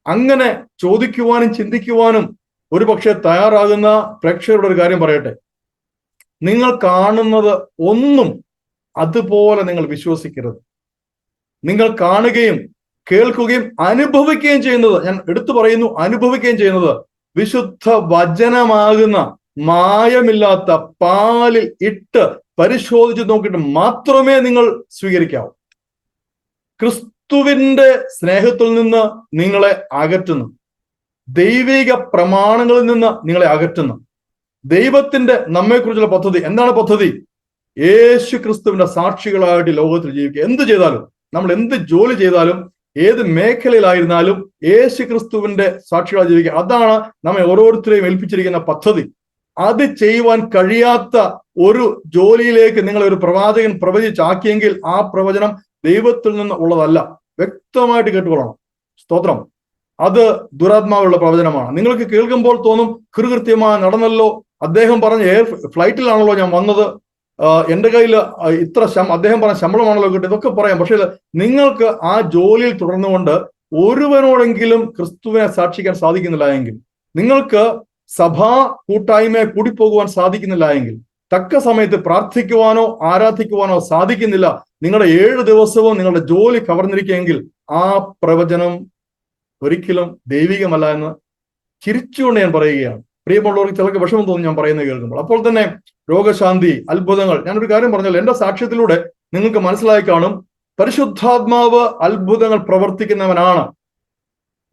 അങ്ങനെ ചോദിക്കുവാനും ചിന്തിക്കുവാനും ഒരുപക്ഷെ തയ്യാറാകുന്ന പ്രേക്ഷകരുടെ ഒരു കാര്യം പറയട്ടെ. നിങ്ങൾ കാണുന്നത് ഒന്നും അതുപോലെ നിങ്ങൾ വിശ്വസിക്കരുത്. നിങ്ങൾ കാണുകയും കേൾക്കുകയും അനുഭവിക്കുകയും ചെയ്യുന്നത്, ഞാൻ എടുത്തു പറയുന്നു, അനുഭവിക്കുകയും ചെയ്യുന്നത് വിശുദ്ധ വചനമാകുന്ന മായമില്ലാത്ത പാലിൽ ഇട്ട് പരിശോധിച്ച് നോക്കിയിട്ട് മാത്രമേ നിങ്ങൾ സ്വീകരിക്കാവൂ. ക്രിസ്തുവിന്റെ സ്നേഹത്തിൽ നിന്ന് നിങ്ങളെ അകറ്റുന്നു, ദൈവിക പ്രമാണങ്ങളിൽ നിന്ന് നിങ്ങളെ അകറ്റുന്നു. ദൈവത്തിന്റെ നമ്മെക്കുറിച്ചുള്ള പദ്ധതി എന്താണ്? പദ്ധതി യേശു ക്രിസ്തുവിന്റെ സാക്ഷികളായിട്ട് ലോകത്തിൽ ജീവിക്കുക. എന്ത് ചെയ്താലും, നമ്മൾ എന്ത് ജോലി ചെയ്താലും, ഏത് മേഖലയിലായിരുന്നാലും യേശു ക്രിസ്തുവിന്റെ സാക്ഷികളായി ജീവിക്കുക. അതാണ് നമ്മെ ഓരോരുത്തരെയും ഏൽപ്പിച്ചിരിക്കുന്ന പദ്ധതി. അത് ചെയ്യുവാൻ കഴിയാത്ത ഒരു ജോലിയിലേക്ക് നിങ്ങളെ ഒരു പ്രവാചകൻ പ്രവചിച്ചാക്കിയെങ്കിൽ ആ പ്രവചനം ദൈവത്തിൽ നിന്ന് ഉള്ളതല്ല. വ്യക്തമായിട്ട് കേട്ടുകൊള്ളണം. സ്തോത്രം. അത് ദുരാത്മാവുള്ള പ്രവചനമാണ്. നിങ്ങൾക്ക് കേൾക്കുമ്പോൾ തോന്നും കൃത്യമായി നടന്നല്ലോ, അദ്ദേഹം പറഞ്ഞ ഫ്ലൈറ്റിലാണല്ലോ ഞാൻ വന്നത്, എന്റെ കയ്യിൽ ഇത്ര അദ്ദേഹം പറഞ്ഞ ശമ്പളമാണല്ലോ കിട്ടും, ഇതൊക്കെ പറയാം. പക്ഷേ നിങ്ങൾക്ക് ആ ജോലിയിൽ തുടർന്നുകൊണ്ട് ഒരുവനോടെങ്കിലും ക്രിസ്തുവിനെ സാക്ഷിക്കാൻ സാധിക്കുന്നില്ല എങ്കിൽ, നിങ്ങൾക്ക് സഭാ കൂട്ടായ്മയെ കൂടിപ്പോകുവാൻ സാധിക്കുന്നില്ല എങ്കിൽ, തക്ക സമയത്ത് പ്രാർത്ഥിക്കുവാനോ ആരാധിക്കുവാനോ സാധിക്കുന്നില്ല, നിങ്ങളുടെ 7 ദിവസവും നിങ്ങളുടെ ജോലി കവർന്നിരിക്കുമെങ്കിൽ ആ പ്രവചനം ഒരിക്കലും ദൈവികമല്ല എന്ന് ചിരിച്ചുകൊണ്ട് ഞാൻ പറയുകയാണ്. പ്രിയമുള്ളവർക്ക് ചിലർക്ക് വിഷമം തോന്നി ഞാൻ പറയുന്നത് കേൾക്കുമ്പോൾ. അപ്പോൾ തന്നെ രോഗശാന്തി, അത്ഭുതങ്ങൾ, ഞാനൊരു കാര്യം പറഞ്ഞാൽ എന്റെ സാക്ഷ്യത്തിലൂടെ നിങ്ങൾക്ക് മനസ്സിലായി കാണും, പരിശുദ്ധാത്മാവ് അത്ഭുതങ്ങൾ പ്രവർത്തിക്കുന്നവനാണ്,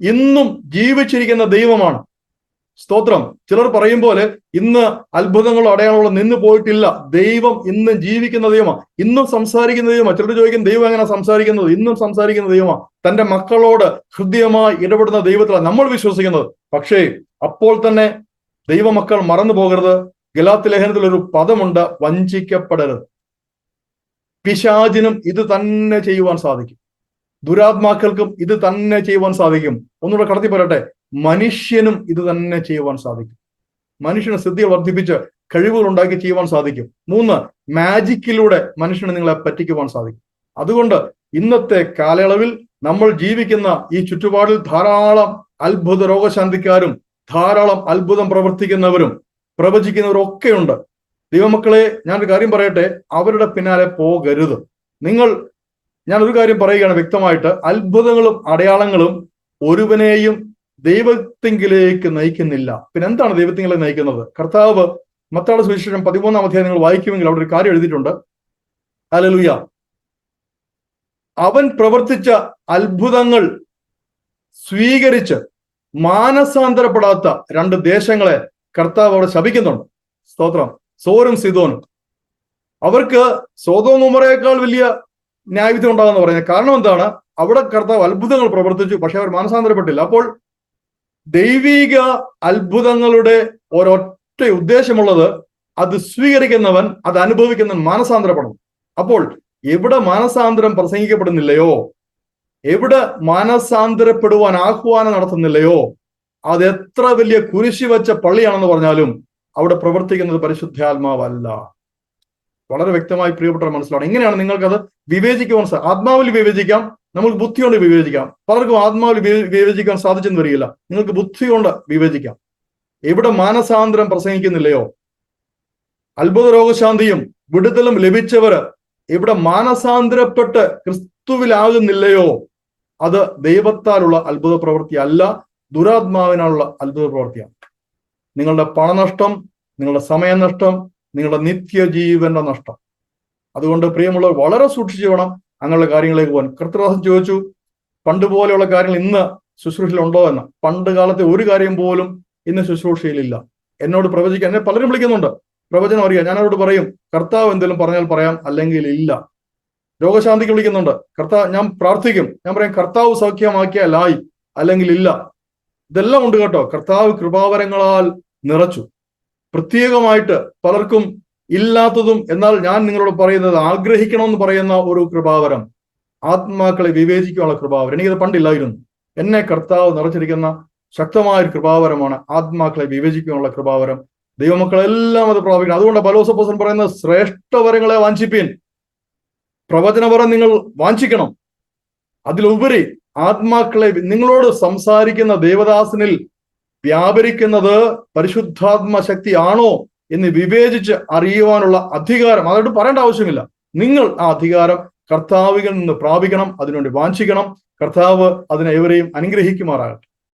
ഇന്നും ജീവിച്ചിരിക്കുന്ന ദൈവമാണ്. സ്തോത്രം. ചിലർ പറയും പോലെ ഇന്ന് അത്ഭുതങ്ങളോ അടയാളങ്ങളോ നിന്ന് പോയിട്ടില്ല. ദൈവം ഇന്നും ജീവിക്കുന്ന ദൈവമാണ്, ഇന്നും സംസാരിക്കുന്ന ദൈവമാണ്. ചിലർ ചോദിക്കും ദൈവം എങ്ങനെ സംസാരിക്കുന്നത്? ഇന്നും സംസാരിക്കുന്ന ദൈവമാണ്. തന്റെ മക്കളോട് ഹൃദ്യമായി ഇടപെടുന്ന ദൈവത്തിലാണ് നമ്മൾ വിശ്വസിക്കുന്നത്. പക്ഷേ അപ്പോൾ തന്നെ ദൈവമക്കൾ മറന്നു പോകരുത്. ഗലാത്യ ലേഖനത്തിൽ ഒരു പദമുണ്ട്, വഞ്ചിക്കപ്പെടരുത്. പിശാചിനും ഇത് തന്നെ ചെയ്യുവാൻ സാധിക്കും, ദുരാത്മാക്കൾക്കും ഇത് തന്നെ ചെയ്യുവാൻ സാധിക്കും. ഒന്നുകൂടെ കടത്തി പറയട്ടെ, മനുഷ്യനും ഇത് തന്നെ ചെയ്യുവാൻ സാധിക്കും. മനുഷ്യന് സിദ്ധികൾ വർദ്ധിപ്പിച്ച് കഴിവുകൾ ഉണ്ടാക്കി ചെയ്യുവാൻ സാധിക്കും. 3, മാജിക്കിലൂടെ മനുഷ്യന് നിങ്ങളെ പറ്റിക്കുവാൻ സാധിക്കും. അതുകൊണ്ട് ഇന്നത്തെ കാലയളവിൽ നമ്മൾ ജീവിക്കുന്ന ഈ ചുറ്റുപാടിൽ ധാരാളം അത്ഭുത രോഗശാന്തിക്കാരും ധാരാളം അത്ഭുതം പ്രവർത്തിക്കുന്നവരും പ്രവചിക്കുന്നവരും ഒക്കെയുണ്ട്. ദൈവമക്കളെ, ഞാനൊരു കാര്യം പറയട്ടെ, അവരുടെ പിന്നാലെ പോകരുത്. ഞാനൊരു കാര്യം പറയുകയാണ് വ്യക്തമായിട്ട്, അത്ഭുതങ്ങളും അടയാളങ്ങളും ഒരുവനെയും ദൈവത്തിങ്കിലേക്ക് നയിക്കുന്നില്ല. പിന്നെ എന്താണ് ദൈവത്തിങ്കിലേക്ക് നയിക്കുന്നത്? കർത്താവ് മത്തായിയുടെ സുവിശേഷം 13-ാം അധ്യായം നിങ്ങൾ വായിക്കുമെങ്കിൽ അവിടെ ഒരു കാര്യം എഴുതിയിട്ടുണ്ട്. ഹല്ലേലൂയ. അവൻ പ്രവർത്തിച്ച അത്ഭുതങ്ങൾ സ്വീകരിച്ച് മാനസാന്തരപ്പെടാത്ത 2 ദേശങ്ങളെ കർത്താവ് അവിടെ ശപിക്കുന്നുണ്ട്. സ്തോത്രം. സോറും സിദോനും. അവർക്ക് സോദോം ഗൊമോറയേക്കാൾ വലിയ ന്യായവിധി ഉണ്ടാകുന്ന പറയുന്നത്. കാരണം എന്താണ്? അവിടെ കർത്താവ് അത്ഭുതങ്ങൾ പ്രവർത്തിച്ചു, പക്ഷെ അവർ മാനസാന്തരപ്പെട്ടില്ല. അപ്പോൾ ദൈവിക അത്ഭുതങ്ങളുടെ ഒരൊറ്റ ഉദ്ദേശമുള്ളത്, അത് സ്വീകരിക്കുന്നവൻ, അത് അനുഭവിക്കുന്നവൻ മാനസാന്തരപ്പെടണം. അപ്പോൾ എവിടെ മാനസാന്തരം പ്രസംഗിക്കപ്പെടുന്നില്ലയോ, എവിടെ മാനസാന്തരപ്പെടുവാൻ ആഹ്വാനം നടത്തുന്നില്ലയോ, അത് എത്ര വലിയ കുരിശി വെച്ച പള്ളിയാണെന്ന് പറഞ്ഞാലും അവിടെ പ്രവർത്തിക്കുന്നത് പരിശുദ്ധാത്മാവല്ല. വളരെ വ്യക്തമായി പ്രിയപ്പെട്ടവർ മനസ്സിലാണ്. എങ്ങനെയാണ് നിങ്ങൾക്കത് വിവേചിക്കുവാൻ ആത്മാവിൽ വിവേചിക്കാം, നമുക്ക് ബുദ്ധി കൊണ്ട് വിവേചിക്കാം. പലർക്കും ആത്മാവിൽ വിവേചിക്കാൻ സാധിച്ചെന്ന് വരികയില്ല. നിങ്ങൾക്ക് ബുദ്ധി കൊണ്ട് വിവേചിക്കാം. എവിടെ മാനസാന്തരം പ്രസംഗിക്കുന്നില്ലയോ, അത്ഭുത രോഗശാന്തിയും വിടുതലും ലഭിച്ചവര് എവിടെ മാനസാന്തരപ്പെട്ട് ക്രിസ്തുവിലാകുന്നില്ലയോ, അത് ദൈവത്താലുള്ള അത്ഭുത പ്രവൃത്തി അല്ല, ദുരാത്മാവിനാലുള്ള അത്ഭുത പ്രവൃത്തിയാണ്. നിങ്ങളുടെ പണനഷ്ടം, നിങ്ങളുടെ സമയനഷ്ടം, നിങ്ങളുടെ നിത്യജീവന്റെ നഷ്ടം. അതുകൊണ്ട് പ്രിയമുള്ളവർ വളരെ സൂക്ഷിച്ചു വേണം അങ്ങനെയുള്ള കാര്യങ്ങളിലേക്ക് പോകാൻ. കർത്തൃദാസൻ ചോദിച്ചു, പണ്ട് പോലെയുള്ള കാര്യങ്ങൾ ഇന്ന് ശുശ്രൂഷയിലുണ്ടോ എന്ന്. പണ്ട് കാലത്തെ ഒരു കാര്യം പോലും ഇന്ന് ശുശ്രൂഷയിലില്ല. എന്നോട് പ്രവചിക്കാൻ എന്നെ പലരും വിളിക്കുന്നുണ്ട്, പ്രവചനം അറിയാം. ഞാൻ അവരോട് പറയും, കർത്താവ് എന്തെങ്കിലും പറഞ്ഞാൽ പറയാം, അല്ലെങ്കിൽ ഇല്ല. രോഗശാന്തിക്ക് വിളിക്കുന്നുണ്ട്, ഞാൻ പ്രാർത്ഥിക്കും. ഞാൻ പറയും, കർത്താവ് സൗഖ്യമാക്കിയാലായി, അല്ലെങ്കിൽ ഇല്ല. ഇതെല്ലാം ഉണ്ട് കേട്ടോ. കർത്താവ് കൃപാവരങ്ങളാൽ നിറച്ചു. പ്രത്യേകമായിട്ട് പലർക്കും ഇല്ലാത്തതും, എന്നാൽ ഞാൻ നിങ്ങളോട് പറയുന്നത് ആഗ്രഹിക്കണമെന്ന് പറയുന്ന ഒരു കൃപാവരം, ആത്മാക്കളെ വിവേചിക്കാനുള്ള കൃപാവരം. എനിക്കത് പണ്ടില്ലായിരുന്നു. എന്നെ കർത്താവ് നിറച്ചിരിക്കുന്ന ശക്തമായ ഒരു കൃപാവരമാണ് ആത്മാക്കളെ വിവേചിക്കാനുള്ള കൃപാവരം. ദൈവമക്കളെല്ലാം അത് പ്രാപിക്കണം. അതുകൊണ്ട് പൗലോസ് പറയുന്നത്, ശ്രേഷ്ഠവരങ്ങളെ വാഞ്ചിപ്പീൻ. പ്രവചനവരം നിങ്ങൾ വാഞ്ചിക്കണം. അതിലുപരി ആത്മാക്കളെ, നിങ്ങളോട് സംസാരിക്കുന്ന ദേവദാസനിൽ വ്യാപരിക്കുന്നത് പരിശുദ്ധാത്മ ശക്തിയാണോ എന്ന് വിവേചിച്ച് അറിയുവാനുള്ള അധികാരം, അതോട് പറയേണ്ട ആവശ്യമില്ല. നിങ്ങൾ ആ അധികാരം കർത്താവിൽ നിന്ന് പ്രാപിക്കണം, അതിനുവേണ്ടി വാഞ്ചിക്കണം. കർത്താവ് അതിനെ ഏവരെയും അനുഗ്രഹിക്കുമാറാകട്ടെ.